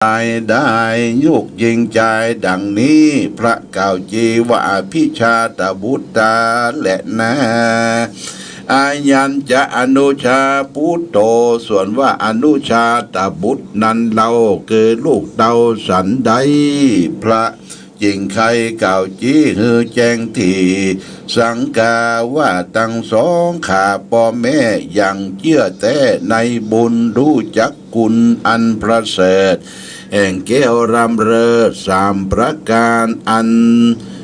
ได้ยุกยิงใจดังนี้พระเก่าจีวะพิชาตบุตตาและนาอายันจะอนุชาพุทโตส่วนว่าอนุชาตบุตรนั้นเราเกิดลูกเต้าสันใดพระจิงใครเก่าจี้ฮือแจ้งทีสังกาว่าตั้งสองขาพ่อแม่ยังเชื่อแต่ในบุญรู้จักคุณอันประเสริฐแห่งแก้วรำเริศสามประการอัน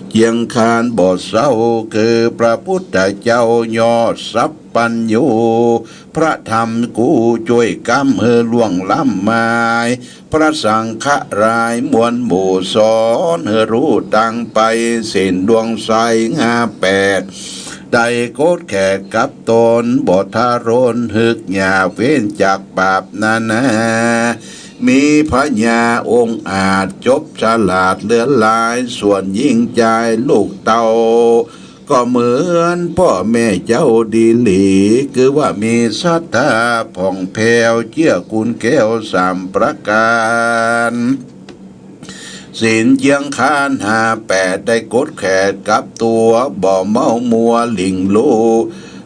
เกียงคานบ่เศร้าคือพระพุทธเจ้ายอดสัพปัญญูพระธรรมกูช่วยกำเฮอล่วงล้ำไม้พระสังฆรายมวลหมู่สอนเฮอรู้ตังไปสิ้นดวงใสงาแปดได้โกดแขกกับตนบ่ทารนฮึกหยาเว้นจากบาปนานามีพระญาองค์อาจจบฉลาดเลือนลายส่วนยิ่งใจลูกเต่าก็เหมือนพ่อแม่เจ้าดีหลีคือว่ามีศรัทธาผ่องแผ้วเชื่อคุณแก้วสามประการศีลเจียงคานหาแปดได้กดแขกกับตัวบ่เมามัวหลิงลู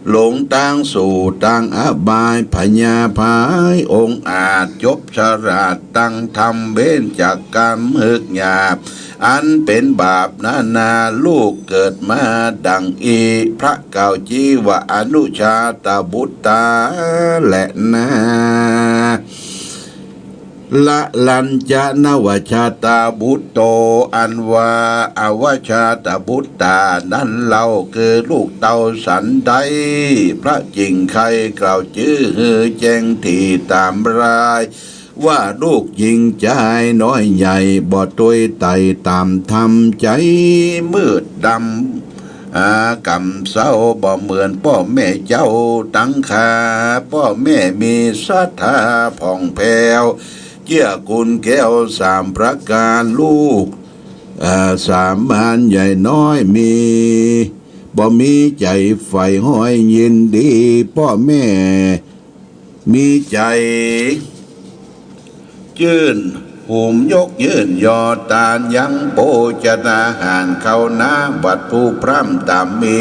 หลงตั้งสู่ตั้งอบายพญาพายองค์อาจจบฉลาดตั้งทำเบ้นจากกรรมฮึกหยาบอันเป็นบาปนาลูกเกิดมาดังอีพระเก่าจีวะอนุชาตบุตตาและนาละลัญจนวชาตาบุตโตอันว่าอวชาตบุตตานั้นเราคือลูกเต่าสันใดพระจิงใครกล่าวชื่อฮือแจ้งที่ตามรายว่าลูกยิงใจน้อยใหญ่บ่ตุยไตตามทำใจมืดดำกำเศร้าบ่เหมือนพ่อแม่เจ้าตั้งขาพ่อแม่มีศรัทธาผ่องแผ้วเกี่ยคุณแก้วสามประการลูกสามบ้านใหญ่น้อยมีบ่มีใจใฝ่ห้อยยินดีพ่อแม่มีใจยื่นหูมยกยื่นยอตานยังโปจนาหารเขานาบัดผู้พร่ำตามมี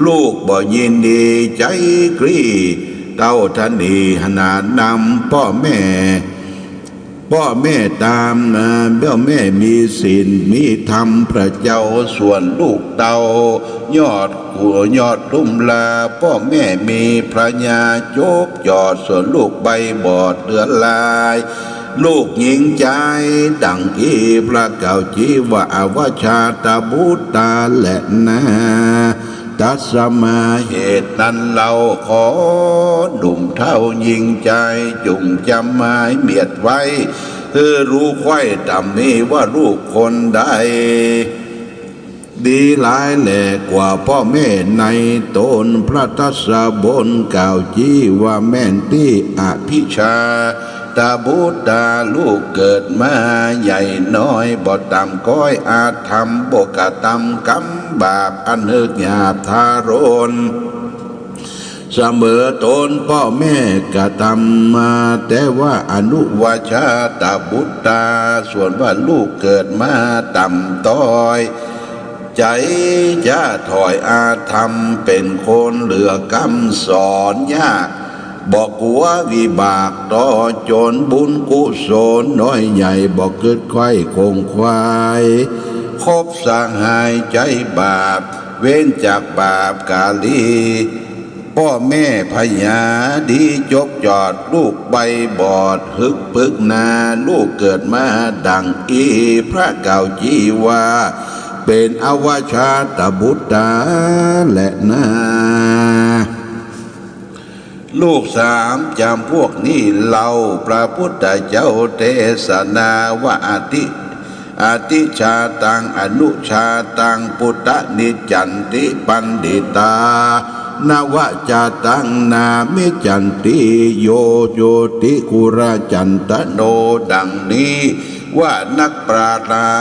ลูกบ่ยินดีใจกรีเต้าทันดีขนาดนำพ่อแม่ตามเบี้ยแม่มีศีลมีธรรมพระเจ้าส่วนลูกเต่ายอดหัวยอดลุ่มลาพ่อแม่มีพระญาโจบยอดส่วนลูกใบบอดเดือนลายลูกหญิงใจดังอีพระเก่าจีวะอวชาตบุตตาและนาตัสมาเหตุนั้นเราขอดุมเท่ายิงใจจุ่มจำหมายเมียดไว้คือรู้ไข่ตำนี้ว่าลูกคนใดดีหลายแหล่กว่าพ่อแม่ในตนพระทัศบนเก่าจีว่าแม่นที่อภิชาตาบุตตาลูกเกิดมาใหญ่น้อยบ่ต่ำก้อยอาจทำบ่กะตำกำบาปอันเฮือกหยาบทารนเสมอตนพ่อแม่กะทำมาแต่ว่าอนุวชาตาบุตตาส่วนว่าลูกเกิดมาต่ำต้อยใจจะถอยอาธรรมเป็นคนเหลือกำสอนยากบอกกลัววิบากต่อจนบุญกุศลน้อยใหญ่บอกเกิดไข่คงควายคบสร้างหายใจบาปเว้นจากบาปกาลีพ่อแม่พญาดีจบจอดลูกใบบอดฮึกพึกนาลูกเกิดมาดังอีพระเก่าจีวาเป็นอวชาตบุตตาและนาลูกสามจำพวกนี้เราพระพุทธเจ้าเทศนาว่าอติชาตังอนุชาตังปุตตนิจันติปันดิตานวจาตังนามิจันติโยโยติกุราจันตโนดังนี้ว่านักปราชญ์หลา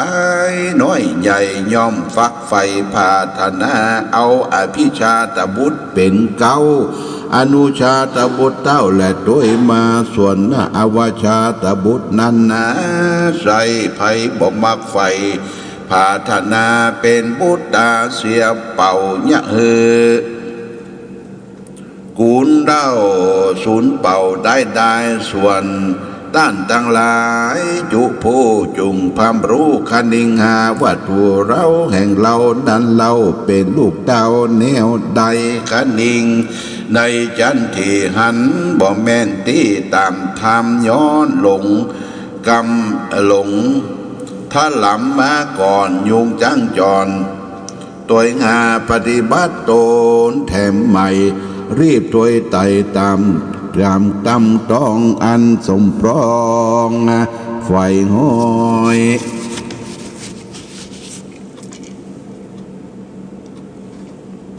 ยน้อยใหญ่ย่อมฟักไฟพาธนาเอาอภิชาตบุตรเป็นเก้า อนุชาตบุตรเต้าและด้วยมาส่วนอวชาตบุตรนั้นนะใส่ไผ่บ่มักไฟพาธนาเป็นบุตรดาเสียเป่าเนี่ยกูลเด้าศูนย์เป่าได้ส่วนด้านตั้งหลายจุผู้จุงพามรู้คณิงหาว่าตัวเราแห่งเรานั้นเราเป็นลูกดาวแนวใดคณิงในจันทีหันบ่แม่นที่ตามธรรมย้อนหลงกำหลงถ้าหลำมาก่อนยุงจังจรตัวงาปฏิบัติตนแถมใหม่รีบตัวไต่ตามตำต้องอันสมปรองไฟห้อย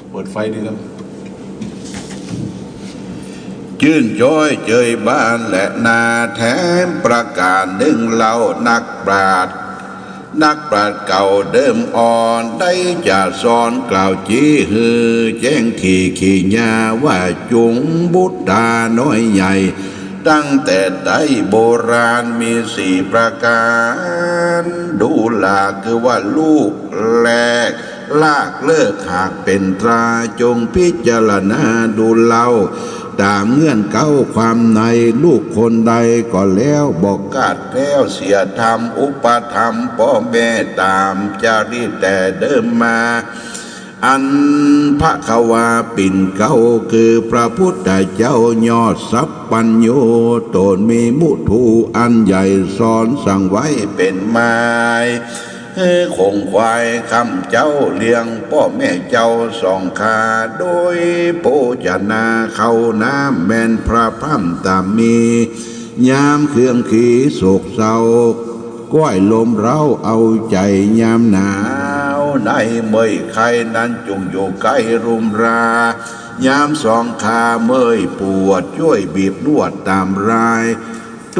เปิดไฟดีครับชื่นจ้อยเจยบ้านและนาแถมประกาศดึงเล่านักปราชญ์เก่าเดิมอ่อนได้จะสอนกล่าวจี้ฮือแจ้งที่ขี้ยาว่าจุงบุตรน้อยใหญ่ตั้งแต่ได้โบราณมีสี่ประการดูหลาคือว่าลูกแรกลากเลิกหากเป็นตราจงพิจารณาดูเล่าตามเงื่อนเก้าความในลูกคนใดก็แล้วบอกกาดแล้วเสียธรรมอุปธรรมพ่อแม่ตามจารีตแต่เดิมมาอันพระขวาปิ่นเก้าคือพระพุทธเจ้ายอดสัพปัญโยตนมีมุทูอันใหญ่สอนสั่งไว้เป็นไม้คงควายคำเจ้าเลี้ยงพ่อแม่เจ้าสองขาโดยโภชนาเข้าน้ำแม่นพระพร่ำตามมียามเครื่องขีโศกเศร้าก้อยลมเราเอาใจยามหนาวในเมยใครนั้นจงอยู่ใกล้รุมรายามสองขาเมยปวดช่วยบีบนวดตามราย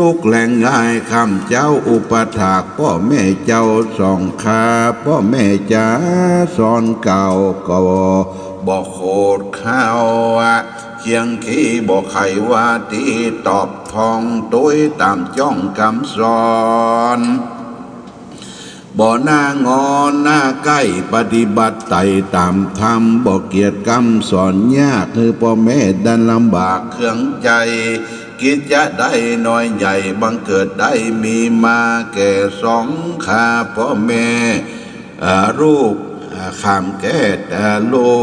ทุกแหล่งง่ายคำเจ้าอุปถากพ่อแม่เจ้าสองขาพ่อแม่จ้าสอนเก่าก็บอกโคดข้าวเคียงขี้บอกไขว่าที่ตอบทองตัวตามจ้องคำสอนบ่หน้างอนหน้าใกล้ปฏิบัติไต่ตามธรรมบ่เกียรติกรรมสอนยากคือพ่อแม่ดันลำบากเครื่องใจกิจจะได้น้อยใหญ่บังเกิดได้มีมาแก่สองข้าพ่อแม่ลูกขามแก่แต่ลู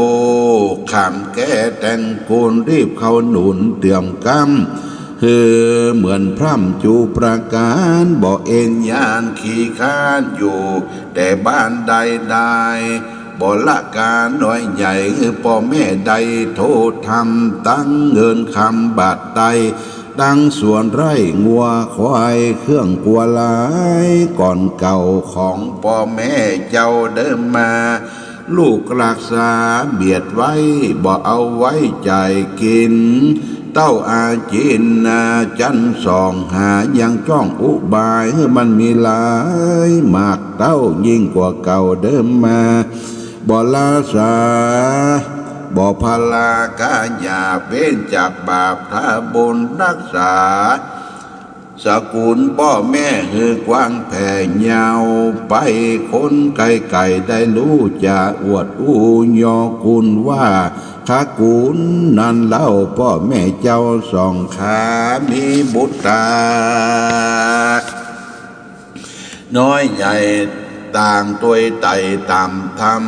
กขามแก่แต่งกูลรีบเข้าหนุนเตรียมกำคือเหมือนพร่ำจูประการบ่เอ็นยานขี่ข้านอยู่แต่บ้านใดบ่ละการน้อยใหญ่คือพ่อแม่ใดโทษทำตั้งเงินคำบาดใดตั้งส่วนไร่งัวควายเครื่องกลัวหลายก่อนเก่าของพ่อแม่เจ้าเดิมมาลูกรักษาเบียดไว้บ่เอาไว้ใจกินเต้าอาจินจันสองหายังจ้องอุบายมันมีหลายมากเต้ายิ่งกว่าเก่าเดิมมาบ่ลาสาบ่พลากาหยาเว้นจากบาปถ้าบุญรักษาสกุลพ่อแม่คือกว้างแผ่ยาวไปคนไก่ได้รู้จะอวดอู้ยอคุณว่าข้ากุลนั้นเล่าพ่อแม่เจ้าสองขามีบุตรตาน้อยใหญ่ต่างตัวไต่ตามธรรม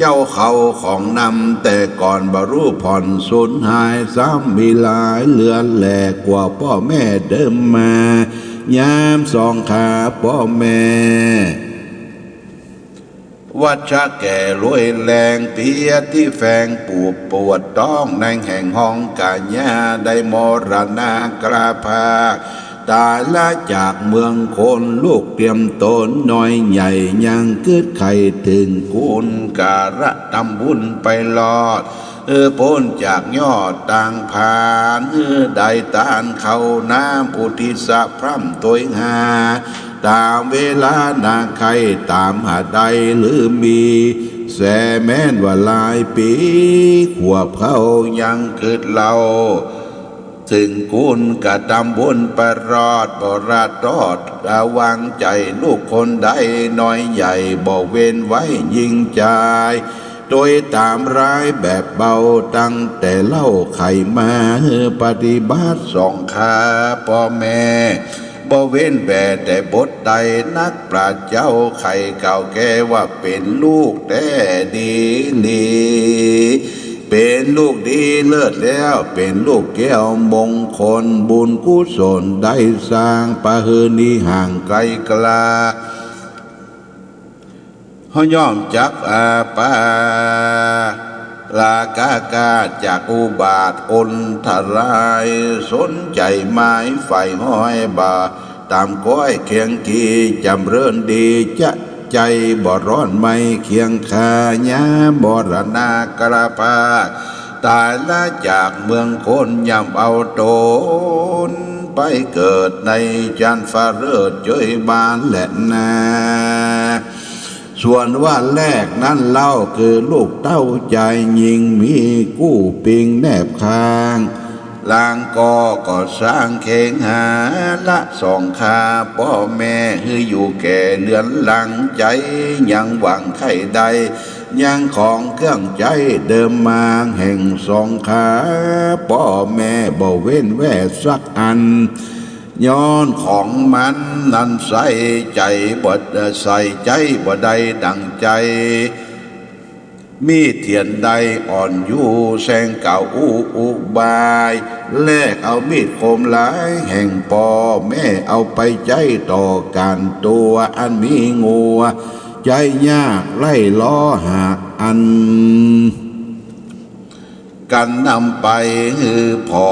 เจ้าเขาของนำแต่ก่อนบรรลุผ่อนสูญหายซ้ำมีหลายเลือนแหลกกว่าพ่อแม่เดิมมายามสองขาพ่อแม่วัชะแก่รวยแรงเพียที่แฝงปวดต้องในแห่งห้องกาญาได้มรณากราภาตายละจากเมืองคนลูกเตรียมตนน้อยใหญ่ยังกึดไข่ถึงคุณการะทำบุญไปลอดพ้นจากยอดต่างผ่านได้ตานเขาน้ำอุทิศพร่ำตัวหาตามเวลานาใครตามหาใดหรือมี แสแม้นว่าหลายปีขวบเขายังคิดเราถึงคุณกะตำบุญประรอดบ่ราดรอดระวังใจลูกคนใดน้อยใหญ่บ่เว้นไว้ยิงใจโดยตามร้ายแบบเบาตั้งแต่เล่าไข่มาปฏิบัติสองขาพ่อแม่บ่เว้นแบ่แต่บทใดนักปราชญ์เจ้าไข่เก่าแก่ว่าเป็นลูกแต่ดีนี่เป็นลูกดีเลิศแล้วเป็นลูกแก้วมงคลบุญกุศลได้สร้างปะเฮือนี้ห่างไกลกลาเขาย่อมจักอาปาลากากาจากอุบาทอนทรายสนใจไม้ไฟห้อยบ่าตามก้อยเคียงกีจำเริญดีจะใจบ่ร้อนไม่เคียงคาญาบ่รณากระปาตายละจากเมืองคนยำเอาตนไปเกิดในจันฟ้าเลิศเจยบานและนาส่วนว่าแรกนั้นเล่าคือลูกเต้าใจยิงมีกู้ปิงแนบคางลางก็สร้างเข่งหาละสองคาพ่อแม่ฮืออยู่แก่เลือนหลังใจยังหวังไข่ใดยังของเครื่องใจเดิมมาแห่งสองขาพ่อแม่บ่เว้นแว่สักอันย้อนของมันนั้นใส่ใจบ่ใส่ใจบ่ได้ดังใจมีเทียนใดอ่อนอยู่แสงเก่าอุบายแลกเอามีดคมหลายแห่งพ่อแม่เอาไปใจต่อการตัวอันมีงัวใจยากไล่ล้อหากอันกันนำไปฮือพอ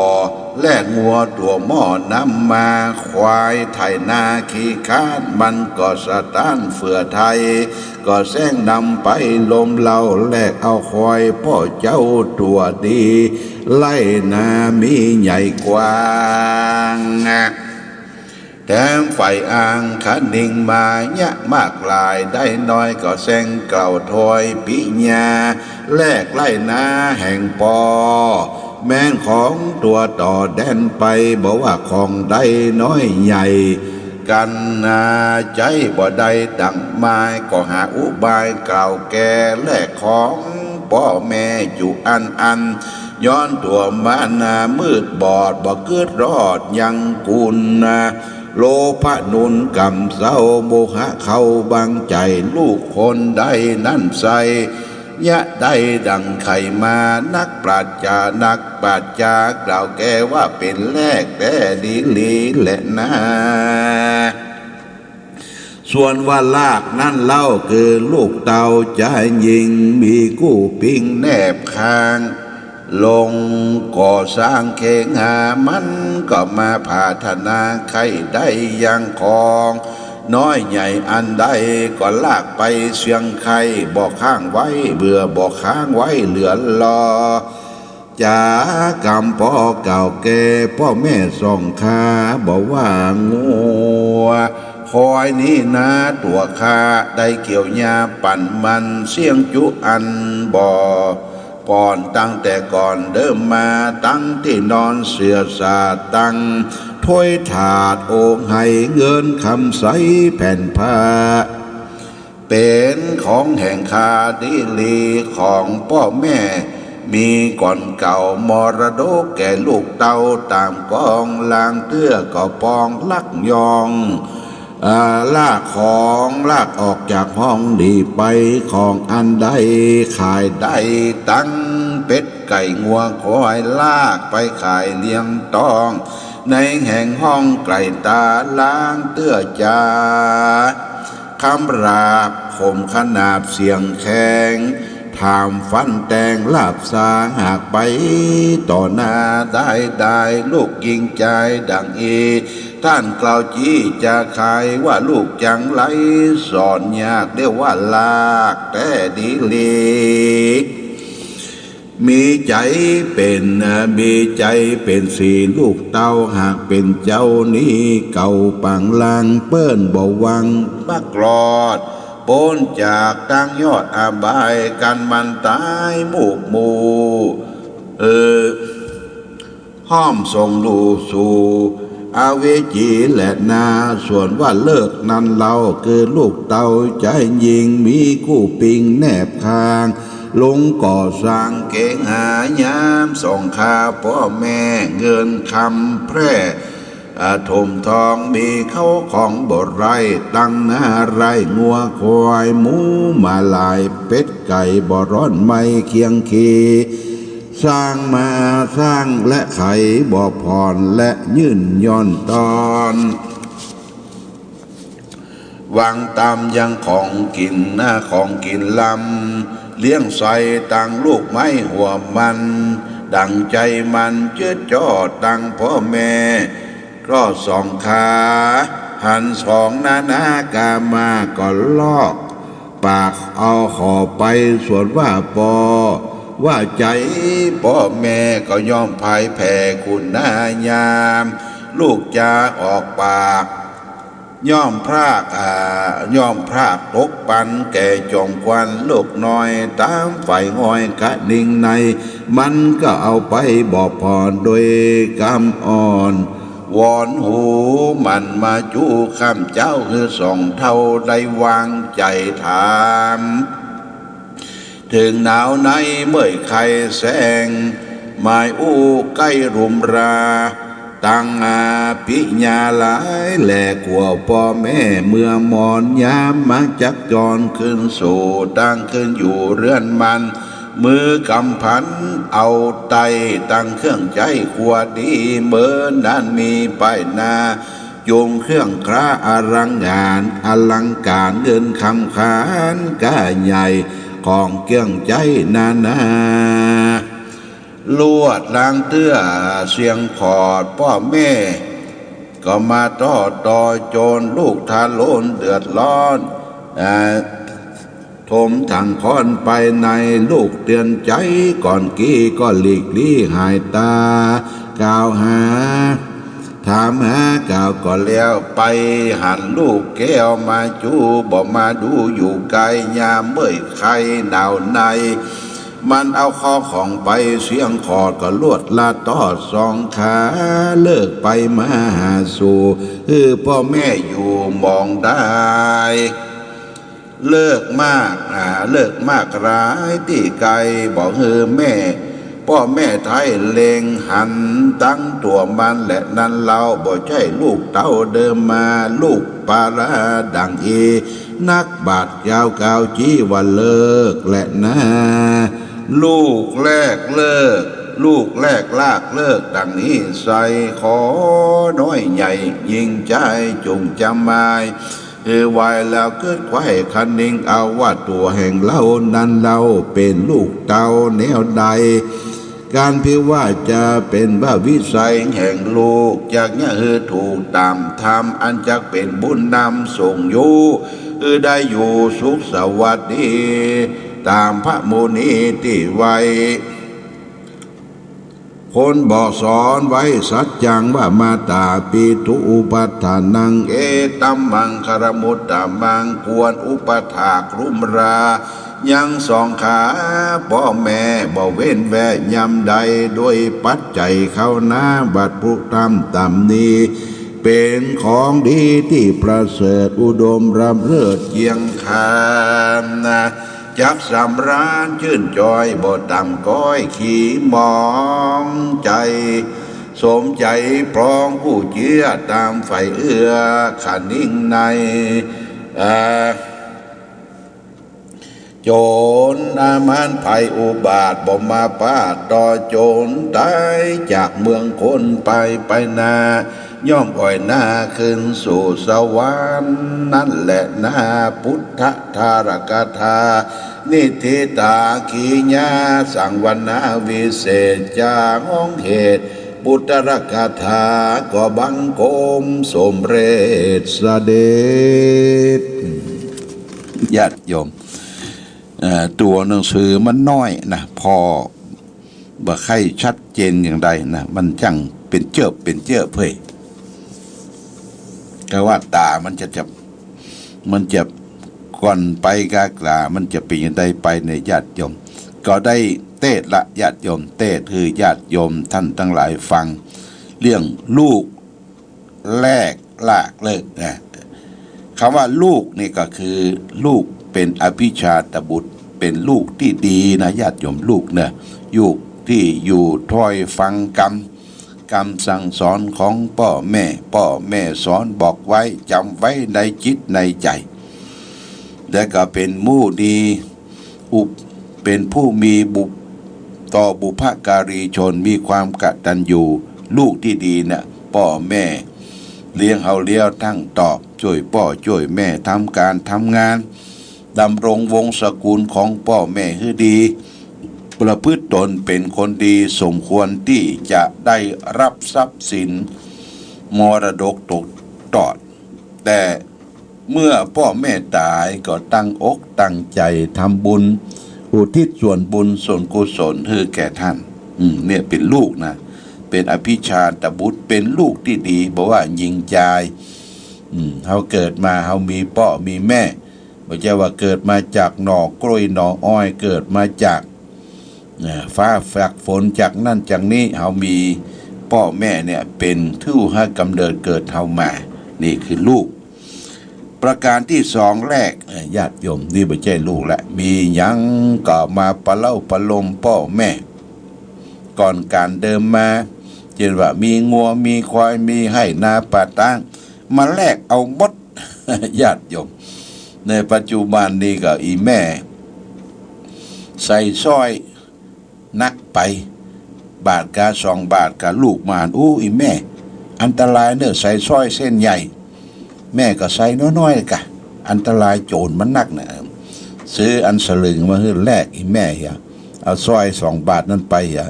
แลกงัวตัวหม้อนำมาควายไถนาขี้ค้านมันก็สะต้านเฟื่อไทยก็แซงนำไปลมเหล่าแลกเอาควายพ่อเจ้าตัวดีไล่นามีใหญ่กว้างแถมไฟอ่างขันดิ่งมาเยะมากลายได้น้อยก็แซงเกล่าถอยปิญาแลกไล่นาแห่งปอแม่นของตัวต่อแดนไปบอกว่าของได้น้อยใหญ่กันนาใจบ่ได้ดังไม้ก็หาอุบายเก่าแก่แลกของพ่อแม่อยู่อันย้อนตัวมานามืดบอดบ่เกิดรอดยังกุลนาโลภะนุนกำเศร้าโมหะเข้าบังใจลูกคนได้นั่นใสยะได้ดังไขมานักปราชญานักปราชญากล่าวแก่ว่าเป็นแลกแต่ดีลีและนาส่วนว่าลากนั่นเล่าคือลูกเต่าจะยิงมีกู้ปิงแนบคางลงก่อสร้างเข่งหามันก็มาพาธนาใครได้ยังของน้อยใหญ่อันใดก็ลากไปเสียงไข่บอกข้างไว้เบื่อบอกค้างไว้เหลือรอจากรรมพ่อเก่าแก่พ่อแม่ส่องคาบอกว่างัวคอยนี่นะตัวคาได้เกี่ยวยาปั่นมันเสียงจุอันบ่ก่อนตั้งแต่ก่อนเดิมมาตั้งที่นอนเสือสาตั้งถ้วยถาดโอ่งให้เงินคำใสแผ่นผ้าเป็นของแห่งคาดิลีของพ่อแม่มีก่อนเก่ามรดกแก่ลูกเต้าตามกองลางเตื้อก็ปองลักยองลากของลากออกจากห้องดีไปของอันใดขายได้ตั้งเป็ดไก่งัวคอยลากไปขายเลี้ยงตองในแห่งห้องไก่ตาล้างเตื้อจาคำราบคมขนาบเสียงแข็งถามฟันแตงลาบสาหากไปต่อหน้าได้ลูกยิงใจดังท่านกล่าวจี้จะขายว่าลูกจังไรสอนยากเรียกว่าลากแต่ดีลีมีใจเป็นสีลูกเต้าหากเป็นเจ้านี้เก่าปังลางเปิ้นบ่วังบักรอด พ้นจากตั้งยอดอาบายกันมันตายหมูกหมูห้อมส่งลูสู่อาเวจีและนาส่วนว่าเลิกนั้นเราคือลูกเต่าใจยิงมีคู่ปิงแนบคางลงก่อสร้างเก่งหายามส่งข้าพ่อแม่เงินคำแพร่ถมทองมีเข้าของบดไรตั้งหน้าไรงัวควายหมูมาลายเป็ดไก่บ่ร้อนไม่เคียงคีสร้างมาสร้างและไขบ่อผ่อนและยื่นย่อนตอนวางตามยังของกินหน้าของกินลำเลี้ยงใส่ตังลูกไม้หัวมันดังใจมันเจืดจ่อตังพ่อแม่ก็สองขาหันสองนานากามาก็ลอกปากเอาขอไปส่วนว่าปอว่าใจพ่อแม่ก็ยอมพ่ายแพ้คุณนายามลูกจะออกปากย่อมพรากตกปันแก่จงควันลูกน้อยตามไฟง่อยกะนิ่งในมันก็เอาไปบอกพรโดยกำอ่อนวอนหูมันมาจู้คำเจ้าคือส่องเท่าได้วางใจถามถึงหนาวในเมื่อใครแสงหมายอู้ใกล้รุมราตั้งปิญาหลายแหลกว่าพ่อแม่เมื่อมอนยามมาจักจรขึ้นสู่ตั้งขึ้นอยู่เรือนมันมือกำพันเอาไตตั้งเครื่องใจขวดดีเบอร์นั้นมีไปนาโยงเครื่องคราอลังงานอลังการเงินคำขานก้าใหญ่ของเกี่ยงใจนาลวดลางเตื้อเสียงขอดพ่อแม่ก็มาต่อโจรลูกทาโลนเดือดร้อนทมถังค้อนไปในลูกเตือนใจก่อนกี้ก็หลีกลี่หายตากล่าวหาถามหากล่าวก็แล้วไปหันลูกแก้วมาจูบอกมาดูอยู่ไกลยามเมื่อใครหนาวในมันเอาข้อของไปเสียงขอดก็ลวดลาตอดสองขาเลิกไปมาหาสู่พ่อแม่อยู่มองได้เลิกมากร้ายที่ไกลบอกแม่พ่อแม่ไทยเลงหันตั้งตัวมันและนั้นเราบ่ใช่ลูกเต้าเดิมมาลูกปาราดังนักบาดยาวกาวจีวันเลิกและนะลูกแรกเลิกลูกแรกลากเลิกดังนี้ใส่ขอน้อยใหญ่ยิงใจจุงจำหมายวายแล้วเกิดไข่คันนิ่งเอาว่าตัวแห่งเล่านั้นเราเป็นลูกเต่าแนวใดการพิว่าจะเป็นว่าวิสัยแห่งลูกจากเนี้ยถูกตามธรรมอันจักเป็นบุญนำส่งอยู่ได้อยู่สุขสวัสดีตามพระมุนีที่ไว้คนบอกสอนไว้สัจจังว่ามาตาปีทุอุปัฏฐานังเอตัมมังคารมุตตามังควรอุปถากรุมรายังสองขาพ่อแม่บ่เว้นแวะยำใดด้วยปัจจัยเข้าหน้าบัดพุธรรมต่ำนี้เป็นของดีที่ประเสริฐอุดมรำเลิศเยียงคานนะจักสำราญชื่นจอยบ่ต่ำก้อยขี่มองใจสมใจพร้องผู้เชื่อตามไฟเอื้อขันนิ่งในโจรอามันภัยอุบาทบ่มาปาดต่อโจรตายจากเมืองคนไปนาย่อมอ่อยหน้าขึ้นสู่สวรรค์นั่นแหละนาพุทธธารกถานิธิตาขีญาสังวนาวิเศษจาห้องเหตุพุทธรกถาก็บังคมสมเร็จเสด็จญาติโยมตัวหนังสือมันน้อยนะพอบ่ใครชัดเจนอย่างใดนะมันจังเป็นเจือบเพ่ก็ว่าตามันจะ ก่อนไปกากลามันจะเป็นยังไงไปในญาติโยมก็ได้เทศละญาติโยมเทศคือญาติโยมท่านทั้งหลายฟังเรื่องลูกแรกลากเลิกนะคำว่าลูกนี่ก็คือลูกเป็นอภิชาตบุตรเป็นลูกที่ดีนะญาติโยมลูกเนี่ยอยู่ที่อยู่ถ้อยฟังกรรมสั่งสอนของพ่อแม่สอนบอกไว้จำไว้ในจิตในใจและก็เป็นมู่ดีเป็นผู้มีต่อบุพการีชนมีความกตัญญูลูกที่ดีเนี่ยพ่อแม่เลี้ยงเฮาเลี้ยวทั้งตอบช่วยพ่อช่วยแม่ทำการทำงานดำรงวงศกุลของพ่อแม่ให้ดีประพฤติตนเป็นคนดีสมควรที่จะได้รับทรัพย์สินมรดกตกทอดแต่เมื่อพ่อแม่ตายก็ตั้งอกตั้งใจทำบุญอุทิศส่วนบุญส่วนกุศลให้แก่ท่านเนี่ยเป็นลูกนะเป็นอภิชาตบุตรเป็นลูกที่ดีบอกว่ายิงใจเขาเกิดมาเขามีพ่อมีแม่ไม่ใช่ว่าเกิดมาจากหน่อกล้วยหน่ออ้อยเกิดมาจากฟ้าฝนฝนจากนั่นจากนี้เขามีพ่อแม่เนี่ยเป็นทู่ให้กำเนิดเกิดเขามานี่คือลูกประการที่สองแรกญาติโยมนี่ไม่ใช่ลูกแหละมียังก็มาประเล่าประลมพ่อแม่ก่อนการเดิมมาเช่นว่ามีงัวมีควายมีให้นาป่าตั้งมาแลกเอาหมดญาติโยมในปัจจุบันนี้ก็อีแม่ใส่สร้อยนักไปบาทกา2 บาทกับลูกมาอีแม่อันตรายเนอะใส่สร้อยเส้นใหญ่แม่ก็ใส่น้อยๆกะอันตรายโจรมันนักนะซื้ออันสลึงมาให้แลกอีแม่อย่าเอาสร้อย2 บาทนั้นไปอย่า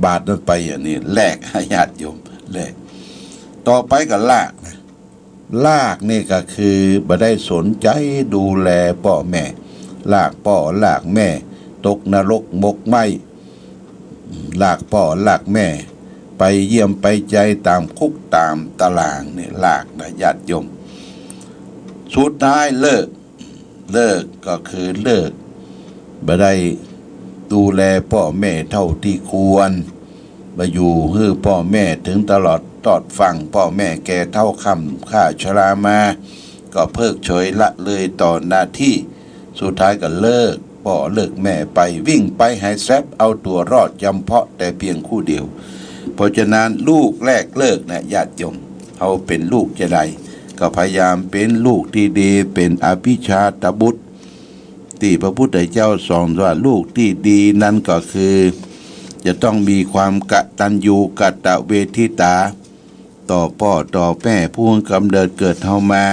บาทนั้นไปอย่างนี้แลกญาติโยมแลกต่อไปก็ลากนี่ก็คือบ่ได้สนใจดูแลพ่อแม่ลากพ่อลากแม่ตกนรกมกไหมลากพ่อลากแม่ไปเยี่ยมไปใจตามคุกตามตารางนี่ลากนะญาติโยมสุดท้ายเลิกก็คือเลิกบ่ได้ดูแลพ่อแม่เท่าที่ควรมาอยู่ให้พ่อแม่ถึงตลอดตอดฟังพ่อแม่แก่เท่าคำข้าชรามาก็เพิกเฉยละเลยต่อหน้าที่สุดท้ายก็เลิกพ่อเลิกแม่ไปวิ่งไปให้แซบเอาตัวรอดจำเพาะแต่เพียงคู่เดียวเพราะฉะนั้นลูกแรกเลิกนะญาติโยมเขาเป็นลูกจะใดก็พยายามเป็นลูกที่ดีเป็นอภิชาตบุตรที่พระพุทธเจ้าสอนว่าลูกที่ดีนั้นก็คือจะต้องมีความกตัญญูกตเวทิตาต่อพ่อต่อแม่ผู้กำเนิดเกิดเฮามา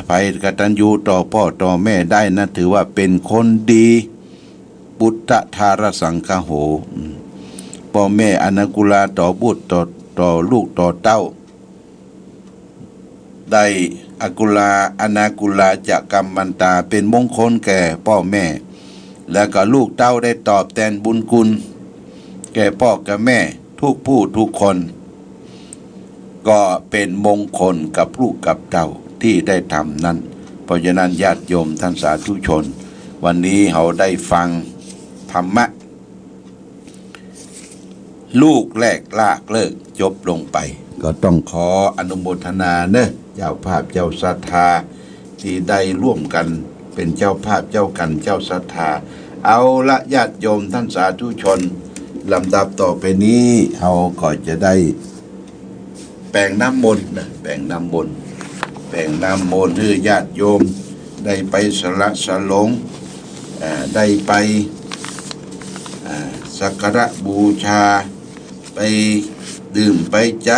ไปกตัญญูต่อพ่อต่อแม่ได้นะถือว่าเป็นคนดีปุตตะทารสังคโหพ่อแม่อนากุลาต่อบุตรต่อลูกต่อเต้าได้อกุลาอนากุลาจะกรรมันตาเป็นมงคลแก่พ่อแม่แล้วก็ลูกเต้าได้ตอบแทนบุญคุณแก่พ่อกับแม่ทุกผู้ทุกคนก็เป็นมงคลกับลูกกับเต้าที่ได้ทำนั้นเพราะฉะนั้นญาติโยมท่านสาธุชนวันนี้เราได้ฟังธรรมะลูกแรกลากเลิกจบลงไปก็ต้องขออนุโมทนาเนอะเจ้าภาพเจ้าศรัทธาที่ได้ร่วมกันเป็นเจ้าภาพเจ้ากันเจ้าศรัทธาเอาละญาติโยมท่านสาธุชนลำดับต่อไปนี้เราก็จะได้แปลงน้ำมนต์นะแปลงน้ำมนต์ให้ญาติโยมได้ไปสละสลงได้ไปสักการะบูชาไปดื่มไปใจ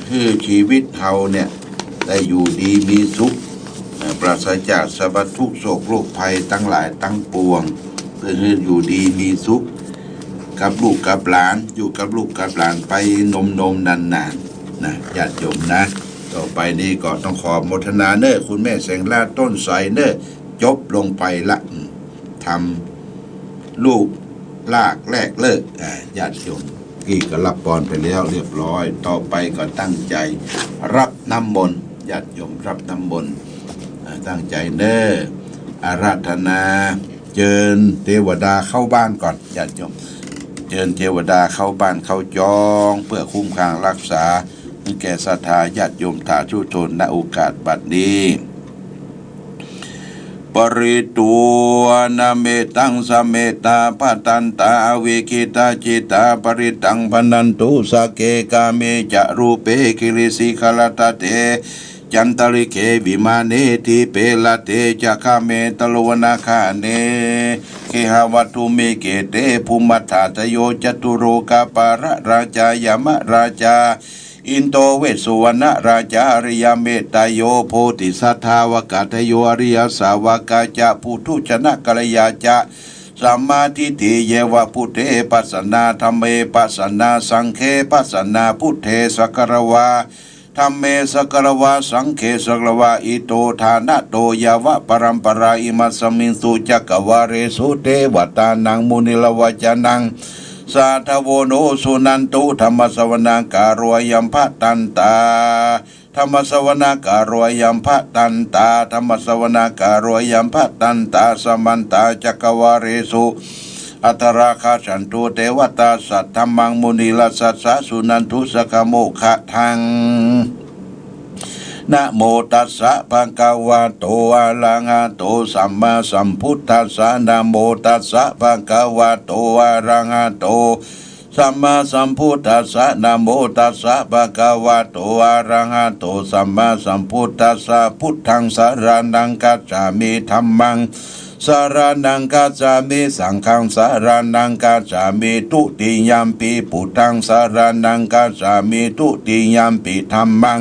ให้ชีวิตเฮาเนี่ยได้อยู่ดีมีสุขปราศจากสรรพทุกข์โศกโรคภัยทั้งหลายทั้งปวงเพื่อให้อยู่ดีมีสุขกับลูกกับหลานอยู่กับลูกกับหลานไปนมนานๆนะญาติโยมนะต่อไปนี้ก็ต้องขอโมทนาเนอคุณแม่แสงลาดต้นใสเนอจบลงไปละทำลูกลากแรกเลิกญาติโยมกี่ก็รับพรไปแล้วเรียบร้อยต่อไปก็ตั้งใจรับน้ำมนต์ญาติโยมรับน้ำมนต์ ตั้งใจเน้ออาราธนาเชิญเทวดาเข้าบ้านก่อนญาติโยมเชิญเทวดาเข้าบ้านเข้าจองเพื่อคุ้มครองรักษาให้แก่ศรัทธาญาติโยมสาธุชนณโอกาสบัดนี้ปริตัวนาเมตังสเมตาปตันตาวิคิตาจิตาปริตังพนันตุสเกกาเมจะรูเปกิริสิขลตเตจันตริเควิมาเนติเปลเตจะคาเมตโลวนาคาเนเคหาวัตุเมเกเตภูมิธาตโยจตุโรกาปาระราชายามราชาอินโตเวสสุวรรณราชาอริยเมตโยโพธิสัทธาวกาทโยอริยสาวกาจะปุถุชนะกัลยาจะสัมมาทิฏฐิเยวะพุทเทปัสสนาธัมเมปัสสนาสังฆเขปัสสนาพุทเทสักกรวาธัมเมสักกรวาสังฆเขสักกรวาอิโตทานะโตยาวะปรัมปราอิมัสสมิงสุจักวาเรสุเทวตานังมุนิลวจานังสาธโวโนสุนันตุธรรมสวนาการวยัมภตันตาธรรมสวนาการวยัมภตันตาธรรมสวนาการวยัมภตันตาสมันตาจักวาเรสุอัตราคาฉันตุเทวตาสัตธรรมังมุนีลสัสสะสุนันทุสกโมขะทังนะโมตัสสะภะคะวะโตอะระหะโตสัมมาสัมพุทธัสสะนะโมตัสสะภะคะวะโตอะระหะโตสัมมาสัมพุทธัสสะนะโมตัสสะภะคะวะโตอะระหะโตสัมมาสัมพุทธัสสะพุทธังสรณังคัจฉามิธัมมังสารนังกัจจามิสังฆังสารนังกัจจามิทุติยัมปิพุทธังสารนังกัจจามิทุติยัมปิธัมมัง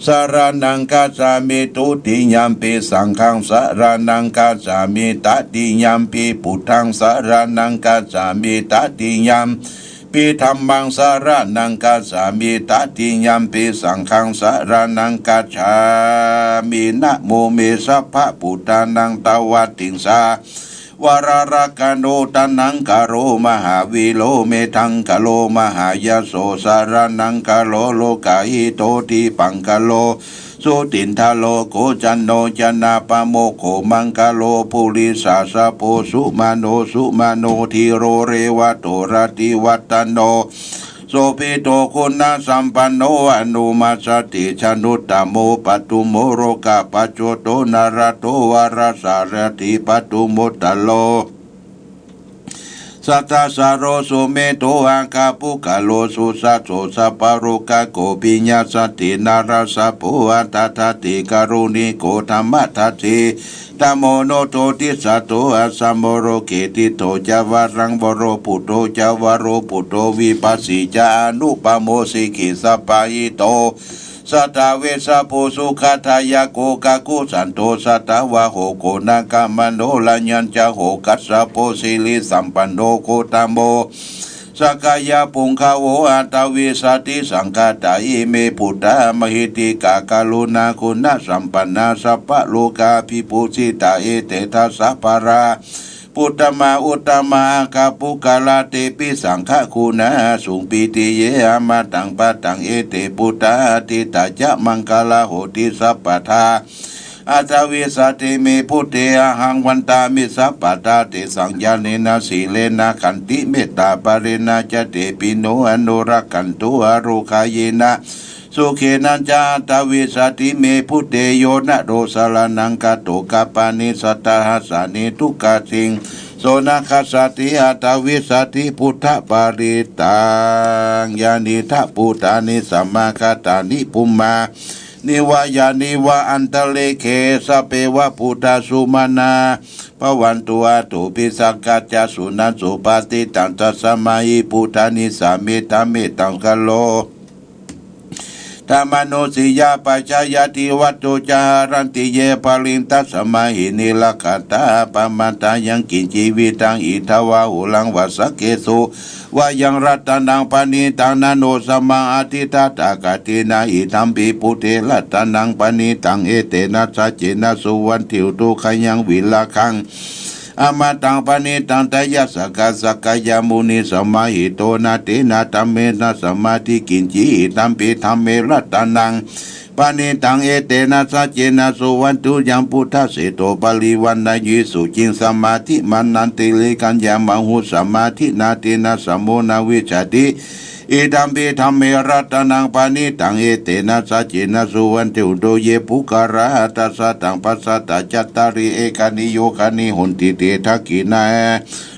สารนังกัจจามิทุติยัมปิสังฆังสารนังกัจจามิตติยัมปิพุทธังสารนังกัจจามิตติยัมปิธัมมังสารนังกัจจามิตติยัมปิสังฆังสารนังกัจฉามินะโมเมสัพพะพุทธานังตวัตติงสาวารารักโนตันังกโรมหาวิโลเมทังกโลมหายโสสารนังกโลโลกาหิโตติปังกโลสุตินทาโลโกจันโนจันนาปโมโขมังกโลปุริสาสะโพสุมาโนทีโรเรวะโตรติวัตโนโสภิโตคุณสัมปันโนอนุมัสสติชนุตตโมปัตุโมโรกาปโจโตนารโตวารสารติปัตุโมตตโลสัทธาสารโรสุเมโตอังคาปุกะโลสุสัสโสสัปปรุกะโกปิญญาสตินาราสะปุอัตตาติกรุณิโกธรรมทัตถิตัมโมโนโตติสัตโตอัสสมโรเกติโตจาวารังวโรปุโตจาวโรปุโตวิปัสสิจานุปโมสิกิสัปปะหิโตสัตเวสะโพสุขทายโกกะกุสันโตสัตวะโหโกนากามโนลัญญัญจะโหกัสสะโพสิลิสัมปันโนโคตโมสักกายาปุงคาโวอัตวิสติสังฆาตาอิเมพุทธามหิติกากาลุนาคุณสัมปันนาสัพพะโลกาภิปุสิตาเอเตทัสสะปาราพุทธมาอุตตมาคาปุกาลาเตปิสังฆคุณาสุงปิติเยอามาตังปะตังเอเตพุทธาติตาจะมังคลาโหติสัพพทาอาตวิสติเมพุทเตอหังวันตามิสัพพตาเตสังญาเนนะสีเลนะขันติเมตตาปารินาจเตปิโนอนุรักขันตุอโรคายนะสุเขนัญจาตวิสติเมพุทเตโยนะโรสารนังกโตกาปานิสัตตาหัสานิทุกขสิงโสนาคสติอัตวิสติพุทธปาริตังยานิทะปุตานิสัมมาคตานิปุมมานิวายานิวะอันตะเลเคสเปวะพุทธสุมานาปวันตุอาตุปิสังกัจจสุนันสุปาติตังตัสมายิพุทธานิสามิตามิตังกโลธรรมโนสิยาปัจจายติวัตโตจารันติเยปาลินตัสมาหินิลคัตตาปมาตายังกินจีวิตังอิทวาหุลังวัสเกสุวายังรัตนังปานิตังนาโนสมาอธิตาตากตินาอิธัมปิปุเตรัตนังปานิตังเอเตนะสัจเจนะสุวันทิวตุขยังวิลาคังอามาตังปานิตังตยัสสกสกยามุนิสมาหิโตนาเตนะตัมเมนะสมาธิกินจีตัมปิธัมเมรัตนัง ปานิตังเอเตนะสัจเจนะสุวันตุยังพุทธเสโตปาลิวันนายิสุจิงสมาธิมันนันติเลกันยามังหุสมาธินาตินะสัมโมนาวิจติอิดัมปิธรรมเมรัตนังปานิตังเอเตนะสัจเจนะสุวันตุโดเยปุการะตัสสะตังปัสสะตะจัตตาริเอกานิโยคานิหุนติเตทักขินา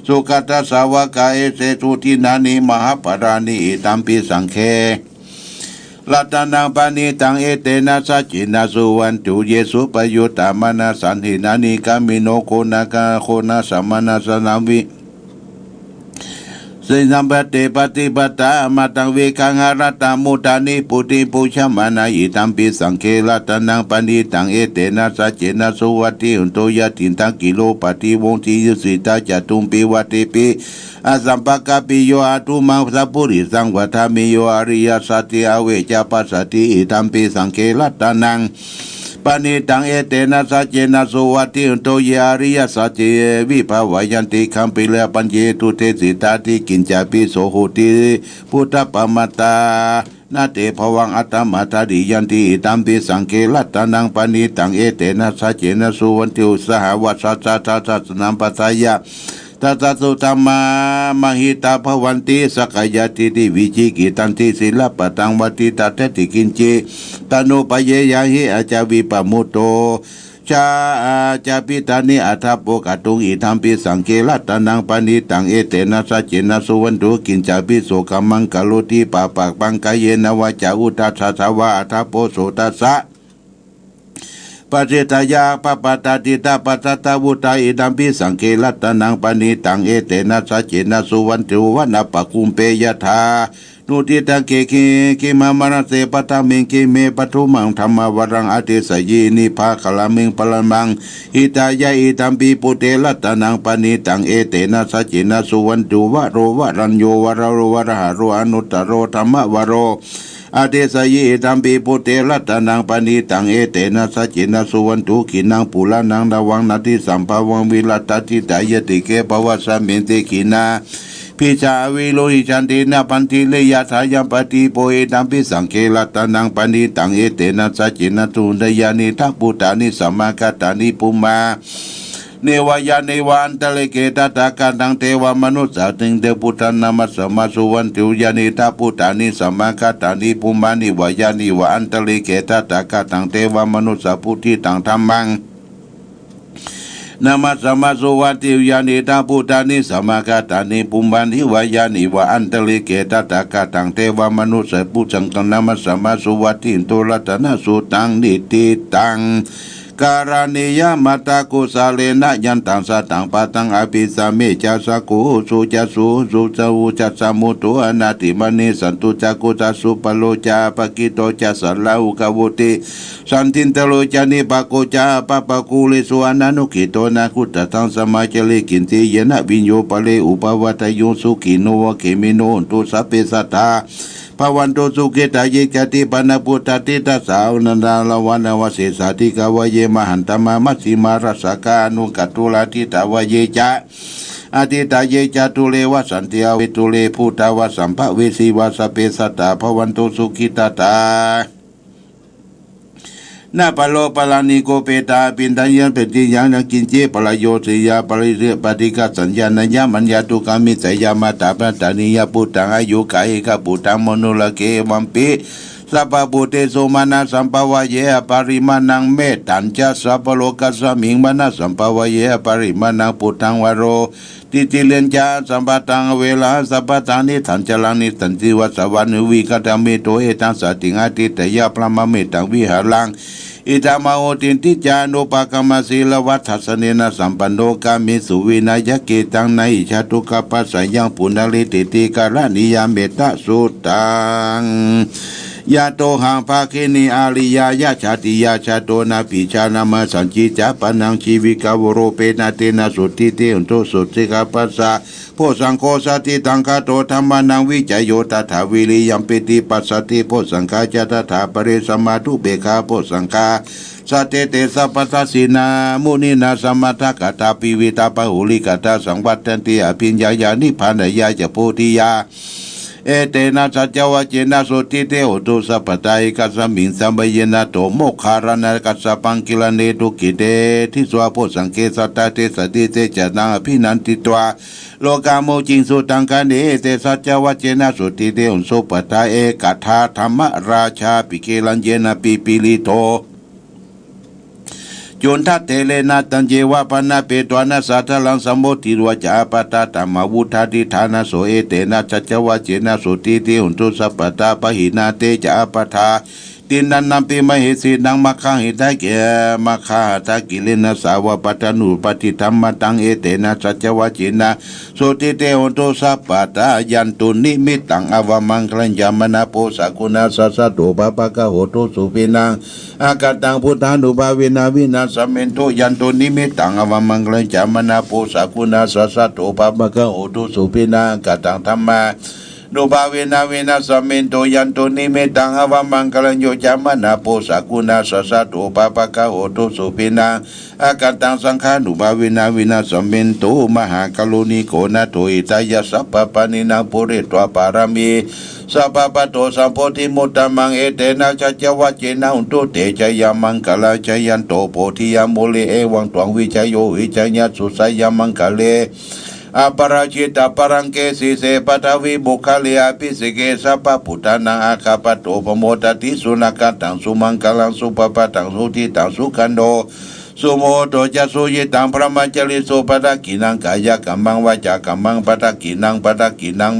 สุขตัสสาวกาเอเสสุทินานิมหาปรานิอิดัมปิสังเคลัตนังปานิตังเอเตนะสัจจินาสุวันตุเยสุปยุตตามานาสันหินานิกามิโนโคนากาโคนาสัมมานาสนาวิสินัมปเตปฏิปตามาตังเวกังหารตามุตานิปุติปุชมานาอิตัมปิสังเคลัตนังปานิตังเอเตนะสัจจินาสุวัติอุนโตยตินตังกิโลปฏิวงทิยุสิตาจตุมปิวัติปิอาสัมปะกะปิโยอาตุมังสัพพุริสังวัฏามิโยอริยสัตติอเวจาปัสสติอิตัมปิสังเคลัตนังปานิตังเอเตนะสัจเจนะสุวัติอุนโตยาริยสัจเจวิภาวายันติคัมปิเลปัญเจตุเตสิตาติกินจาปิโสโหติพุทธปมัตตานาเตภวังอัตตมัตตาดิยันติตัมปิสังเคลัตนังปานิตังเอเตนะสัจเจนะสุวันติอุสหวัสสะทัสนัมปัสสยะตัสสุตัมมามหิตาภวันติสกายติติวิจิกิตันติศิลปตังวัติตัตติกินจิตโนปเยยะหิอาจาวิปมุตโตชาจาปิตานิอัฏฐโปกตุงอิธัมปิสังเคลัตนังปานิตังเอเตนะสัจเจนะสุวันตุกินจาปิโสกัมมังกะโลติปะปะปังกะเยนะวะจาอุตัสสะสวะอัฏฐโปโสตัสสะปัจเจตายาปปตาติตาปัสสตาวุตาอิดัมปิสังเคลัตนังปานิตังเอเตนะสัจเจนะสุวันตุวนะปะคุมเปยทานุติตังเกกิมามรเสปตามิงกิเมปทุมังธรรมวรังอติสยีนิภาคลามิงปลมังอิตายะอิตัมปิปุเตลัตนังปานิตังเอเตนะสัจเจนะสุวันตุวะโรวะรัญโยวะระโรวะระหะโรอนุตตโรธรรมวโรอาเดสยีตัมปิปุเตลัตนังปานิตังเอเตนะสัจเจนะสุวันตุขินังปุลานังดาวังนาติสัมภวังวิลัตตติตายติเกปวัสสะเมติขินาพิจาวิโลหิจันตินาปันติเลยาทายัมปติโปเอตัมปิสังเคลัตนังปานิตังเอเตนะสัจเจนะตุนยานิทัพพุตานิสัมมากัตตานิปุมาเนวายาเนวันตะเลเกตตากันตังเทวมนุสสาติงเดพุทธานามัสสมาสุวันติยานิทัพพุตานิสัมมากัตตานิปุมานิวายานิวะอันตะเลเกตตากันตังเทวมนุสสาพุทธิตังธรรมังนามัสสมาสุวัติยานิตาพุทธานิสัมมากัตตานิปุมบันทิวายานิวะอันตลิเกตตากาตังเทวมนุสปุจังตังนามัสสมาสุวัติโตรัตนะสุตังนิติตังการณิยมัตตากุสาเลนะยันตังสัตตังปะตังอภิสามิจัสสะกุสุจัสสุสุจาวุจัสสะมุตุอนาติมณีสันตุจักกุจัสสุปโลจาปกิโตจัสสะลาอุกวุติสันตินตโลจานิปะโกจาปะปะกุลิสุอนานุกิโตนะคุตตังสมาเจลิกินติเยนะวิญโยปะเลอุปวัตโยสุขิโนวะเขมิโนตุสัพเพสัตตาภวันโตสุขิตายิกติปนะพุทธติตาสาวนันดาลวานวเสสาติกาวเยมหันตมามัสสิมารัสสกานุกัตตุลาทิตาวเยจะอธิตาเยจตุเลวสันติอวิตุเลพุทธวสัมภเวสีวสเปสัตตาภวันโตสุขิตาตานาปโลปลานิโกเปตาปินทัญญเปติยังนักินเจปลายโยติยาปริเรปฏิกาสัญญาณญามัญญาตุกามิสยามาตาปตานิยปุตังอายุกายกปุตังมโนลเกวัมปิสัพพุเตโสมานาสัมภวะเยปริมาณังเมตัญจะสัพพโลกัสสมิงมานาสัมภวะเยปริมาณังปุตังวโรติติเลนจาสัมปตังเวลาสัพพตานิทันจลังนิสันติวัสวานุวิกตามิโตเอตังสติงาติตยาพระมะเมตังวิหารังอิตามาโอตินติจานุปกรรมศีลวัฏทัสเนนะสัมปันโนกามิสุวินายเกตังในชาตุกปัสสยังปุณลิติติการนิยามเมตตาสุตังยาโตหังภาคินีอาริยายาชาติยาชาโตนาปิชานามาสัญจิจาปนังชีวิกาวโรเปนาเตนะสุติเตอุนโตสุติกาปัสสะโพสังโฆสติตังคาโตธรรมานังวิจโยตถาวิริยัมปิติปัสสติโพสังฆาจตถาปริสมาทุเบคาโพสังฆาสัตเตสัพพทัสสินามุนีนาสัมมาทกตาปิวิตาปะหุลิกตาสังวัตตันติอภิญญาญานิพพานยาจะโพธิยา เอเตนะสัจจวะเจนะสุติเตโหตุสัพพตาอิกัสสมิงสัมปเยนะโตโมคคารณะกัสสะปังกิลเนตุกิเตทิสวะโพสังเกสัตตาเตสติเตจนังอภินันติตวาโลกาโมจิงสุตังกันเดเตสัจจวะเจนะสุติเตหุสุปตาเอกัทธาธรรมราชาปิเกลันเยนะปิปิลิโตจุนทัตเตเลนะตันเจวะปนะเปตวานะสัทลังสมโมติรวจาปตาตัมมาวุธาดิฐานะโสเอเตนะสัจจวะเจนะสุติเตหุนตุสัพพตาปหินาเตจาปทาตินันนัมปิมหิสีนังมะขังหิตาเกมะขาตากิเลนะสาวปตานุปฏิธรรมตังเอเตนะสัจจวะเจนะสุติเตหุนตุสัพพตายันตุนิมิตังอวมังคลัญญามนะโพสกุณาสัสสะโตปะปะกะโหตุสุปินังอากาตังพุทธานุภาเวนะวินาสเมนโตยันตุนิมิตังอวมังคลัญญามนะโพสกุณาสัสสะโตปะปะกะโหตุสุปินังอากาตังธัมมานุภาเวนะวินาสเมนโตยันตุนิมิตังอวมังคลัญญามนะโพสกุณาสัสสะโตปะปะกะโหตุสุปินังอากาตังสังฆานุภาเวนะวินาสเมนโตมหากรุณิโกนะโตอิตายะสัพพปานินาปุริตวปารามีสัพพะโตสัมโพธิมุตตมังเอเตนะสัจจวะเจนะอุตุเตชยามังคลาชยันโตโพธิยามโมเลเอวังตวังวิจัยโยวิจัยญาสุสายามังคเลอปราชิตาปรังเกสิเสปทวีบุคลิอาภิสิเกสัพพพุทธานังอาคาปโตปโมตติสุนักตังสุมังคลังสุปปะตังสุทิตังสุขันโดสุโมโตจะสุยิตังพระมัจจริโสปทกินังกายกัมมังวาจากัมมังปทกินัง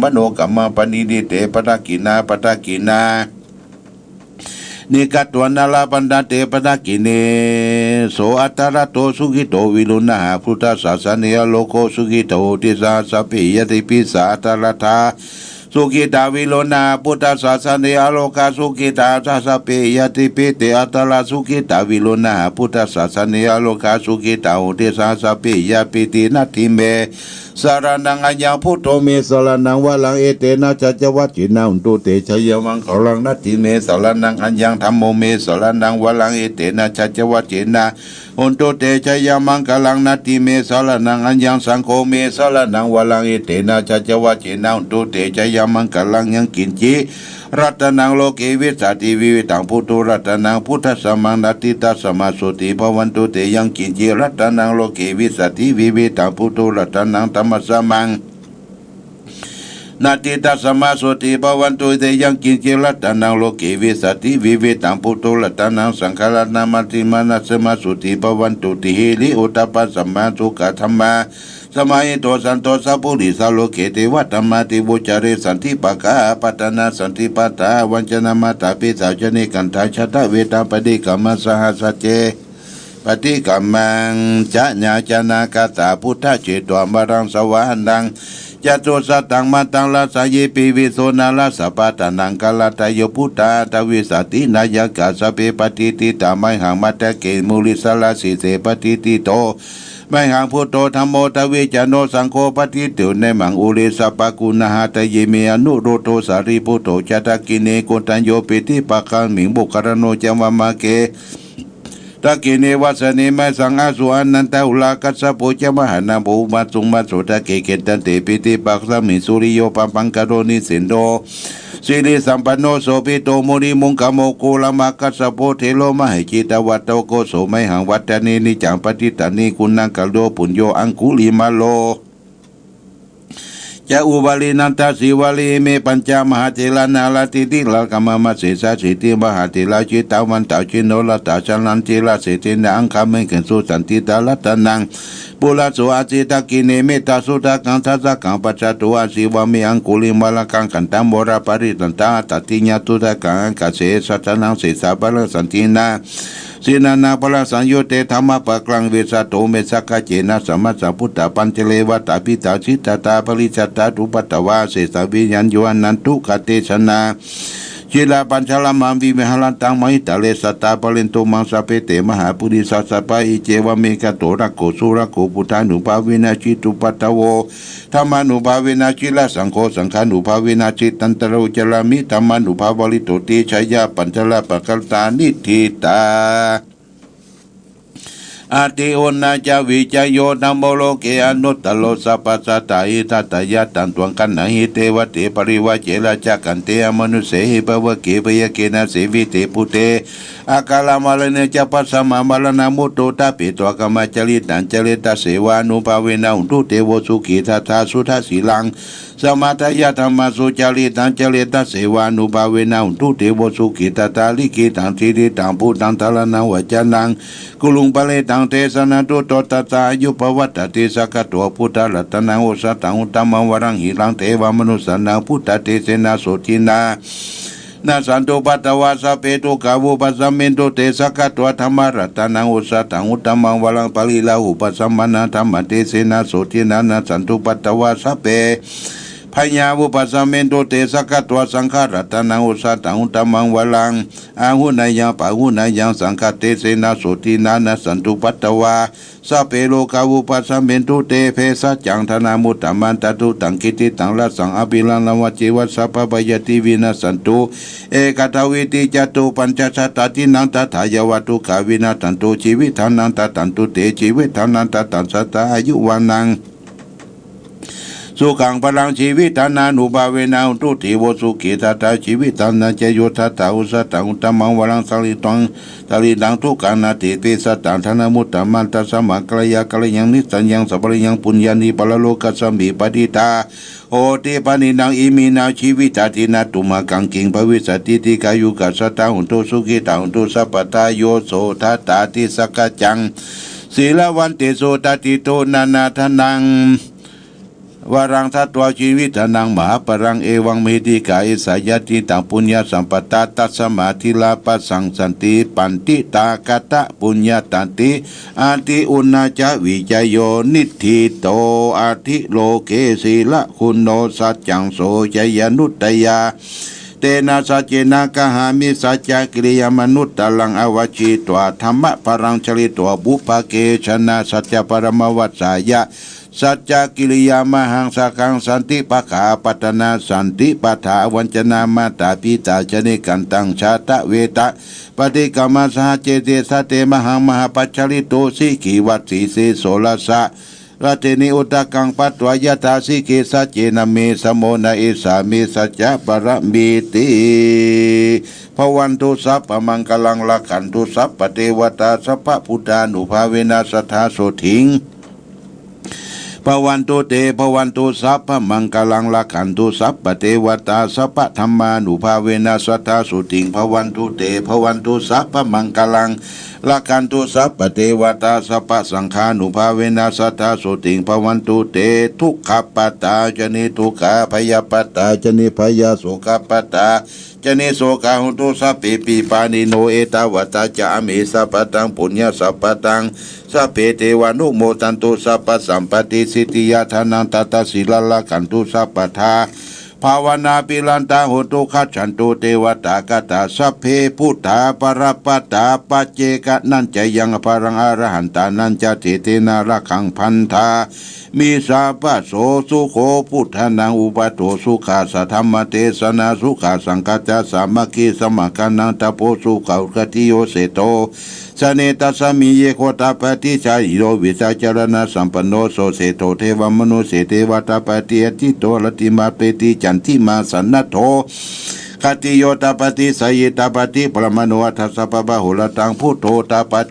มโนกัมมังปณิดิเตปทกินานิกัตวนาลาปันดาเตปทกิเนโสอัตตระโตสุขิโตวิลุณหาพุทธศาสนิยโลโกสุขิโตติสาสะปิยติปิสาตระทาสุขิตาวิโลนาพุทธศาสนิยโลกาสุขิตาทัสสะเปยติปิเตอัตตระสุขิตาวิโลนาพุทธศาสนิยโลกาสุขิตาโหติสาสะเปยปิตินัตถิเมสารนังอัญญาพุทโธเมสารนังวะลังเอเตนะจัจจวัจจินาอุตุเตชยมังขลังนัตถิเมสารนังอัญญังธัมโมเมสารนังวะลังเอเตนะจัจจวัจจินาอุตุเตชยมังขลังนัตถิเมสารนังอัญญังสังโฆเมสารนังวะลังเอเตนะจัจจวัจจินาอุตุเตชยมังขลังยังกินจิรัตนังโลเกวิสัติวิวิตังพุทโธรัตนังพุทธสมังนัตติตัสสมาสุติภวันตุเตยังกินจิรัตนังโลเกวิสัติวิวิตังพุทโธรัตนังธัมมัสสมังนาติตัสสมาสุติภวันตุเตยังกินจิรัตนังโลเกวิสัติวิวิตังพุทโธรัตนังสังฆรัตนามัตติมานัสสมาสุติภวันตุติหิริอุตตปัสสมาสุขธัมมาสมัยโตสันโตสัพพุริสาโลเกเทวตัมมาติบุจาริสันติปะกาปัตนาสันติปัตตาวัญจนามาตาปิสาจเนกันทาชตเวตาปฏิกรรมสหัสเจปฏิกรรมังจะญาจนากาตาพุทธเจตวมรังสวรรดังจตุสัตตังมาตังลาสายปิวิโสนาลาสปะตานังกาลตายพุทธาตวิสตินายกาสเปปฏิติตาไมหังมัตตะเกมุลิสลาสิเสปฏิติโตไม่หังพุทโธธรรมโมทวิจโนสังโฆปฏิติในมังอุลิสปะกุณหาตเยเมอนุโรโตสารีพุทโธจัตกิเนโกตัญโยปิติปะคังมิงบุคารโนจัมวมาเกตะกิเนวัสเนมัสังอาสุอานันตะอุลากัสสะโพจมหานาภูมัสสุมัสสุตะเกเกตันเตปิติปักสมิสุริโยปัมปังกโรนิสินโดสิริสัมปันโนโสภิโตมุนิมุงกโมโกลามากัสสะโพเทโลมหิจิตวัตโตโกโสไมหังวัตเนนิจังปฏิตานิกุณังกัลโลปุญโยอังคุลิมาโลจะอุบาลีนันทสิวาลีเมปัญจมหาเทลานาลาติติลากามมาเสสาสิติมหาเทลาจิตาวันตาจิโนลตาชนันติลาเสตินังคาเมกันสุสันติตาลัตนังปุระโสอาจิตากิเนเมตาสุตากังทัสสะกังปัจจตุอาศิวามิอังคุลิมาลกังกันตัมโมราปริตันตาตติญาตุตะกังกัสเสสัตนังเสสาบาลสันตินาสินานาปะสัญโยเตธรรมะปะกลังเวสโตเมสักขะเจนะสัมมัสสัพพุทธปัญจเลวตาปิตาชิตตาปริจัตตาทุปัตตวาเสสวิญญัญโยนันตุขเตชนาจิลาปัญชลามังวิเมหลันตังมหิตาเลสตาปะเลนโตมังสะเปเตมหาปุริสัสสะปะอิเจวะเมกะโตระโกสุระโกพุทธานุภาเวนะจิตุปัตตโวธรรมานุภาเวนะจิลาสังโฆสังฆานุภาเวนะจิตันตระอุจลามิธรรมานุภาวลิโตติชัยยะปัญชลาปะกัลตานิทิตา อาติโอนาจาวิจโยนัมโมโลเกอนุตตโลสัพพสัตตาหิทัตตยะตันตวงกันนะหิเทวเตปริวะเจราจักกันเตอมนุเสหิปวะเกปยเกนะเสวิเตปุเตอากาลามาลเนจปัสสะมามาลนามุตโตตาปิตวกรรมจริตันจริตเสวานุภาเวนะอุตุเตโวสุขีทัตถาสุทัสสีลังสมาทายะธรรมสุจริตันจริตเสวานุภาเวนะอุตุเตโวสุขีทัตถาลิกิตังทีริตังพุตังทลนังวัจจนังกุลุงปะเลตังเทสนาตุโตตัสสายุปวัตติสักขะตัวพุทธรัตนังโอสัตตังอุตตมังวรังหิรังเทวมนุสสนังพุทธเตเสนาโสตินานาสันตุปัตตวาสเปตุกาวุปัสสมินตุเตสักขะตัวธรรมรัตนังโอสัตตังอุตตมังวรังปริลาหุปัสสมนาธรรมเตเสนาโสตินานาสันตุปัตตวาสเปพญาวุปัสสมินตุเตสักขะตัวสังฆรัตนังอุสัตตังอุตตมังวลังอาหุนายังปะหุนายังสังฆเตเสนาโสตินานาสันตุปัตตวาสเปโลกาวุปัสสมินตุเตเพสัจจังธนามุตตมันตตุตังกิติตังละสังอภิลังนวจิวัสสะปะปยติวินาสันตุเอกทวิติจตุปัญจชตตินังตถายวัตุกาวินาตันตุชีวิทันนันตตันตุเตชีวิทันนันตตันสัตตาอายุวานังสุขังพลังชีวิตานานุภาเวนะอุตุติโวสุขิตาตาชีวิตานาเจโยทัตตาอุสัตตังอุตตมังวรังสังลิตังสลิดังทุกขานาติปิสัตตังธนมุตตมันตัสสมะกลยากลยังนิสัญญังสัพพะยังปุญญานิปะละโลกัสสมิปฏิตาโอติปานินังอิมินาชีวิตาตินาตุมากังกิงภวิสติติกายุกัสสตาหุนตุสุขิตาหุนตุสัพพตาโยโสทัตตาติสักกจังศีลวันติโสตติโตนานาทนังวรังทัตวาชีวิตนังมหาปรังเอวังเมติกาอิสายติตังปุญญาสัมปตาตัสสมาธิลาปัสสังสันติปันติตากตะปุญญาตันติอาติอุณาจาวิจโยนิธิโตอาทิโลเกศีละคุณโนสัจจังโสจยนุตตยาเตนะสัจเจนะกหามิสัจจกิริยามนุตตลังอวชิตวธรรมะปรังชลิตวบุปเกชนะสัจจปรมวัสสายะสัจจกิริยามหังสักังสันติปะขาปัตนาสันติปัฏฐาวัญจนามาตาปิตาชนิกันตังชาตะเวตะปฏิกรรมสหเจเตสะเตมหังมหาปัจฉริโตสิกีวัตสีเสโสลสะรัตนิอุตกังปัตวายตาสิเกสัจเจนะเมสโมนะเอสามิสัจจะปรมิติภวันตุสัพพมังคลังละขันตุสัพพเทวตาสัพพพุทธานุภาเวนะสัทธาโสถิงภวันตุเตภวันตุสัพพมังคลังละขันตุสัพพเทวตาสัพพธรรมานุภาเวนะสัทธาสุติงภวันตุเตภวันตุสัพพมังคลังละขันตุสัพพเทวตาสัพพสังฆานุภาเวนะสัทธาสุติงภวันตุเตทุกขปัตตาจนิทุกขาพยาปัตตาจนิพยาโสกปัตตาจนิโสกาหุตุสัพเพปีปานิโนเอตวัตตาจามิสัพพตังปุญญาสัพพตังสัพเพเทวานุโมตันตุสัพพสัมปติสิทธิยาทานังตตสิลละขันตุสัพพทาภาวนาปิลันตาโหตุขัจฉันตุเทวตากตาสัพเพพุทธาปรปัตตาปัจเจกนันจะยังปรังอรหันตานันจะเทเทนาระขังพันธามีสาปะโสสุโขพุทธานังอุปโตสุขาสัทธรรมเทศนาสุขาสังกัจจสามัคคีสมัคคานังตโพสุขากติโยเสโตสเนตัสสมิเยโคตาปฏิชาอิโรวิสาจารณะสัมปันโนโสเสโตเทวมโนเสเทวตาปฏิอติโตลติมาเปติจันทิมาสันนโทคติโยตาปฏิสยิตาปฏิปรมโนอัฏฐสัพพะหุลตังพุทโธตาปฏิ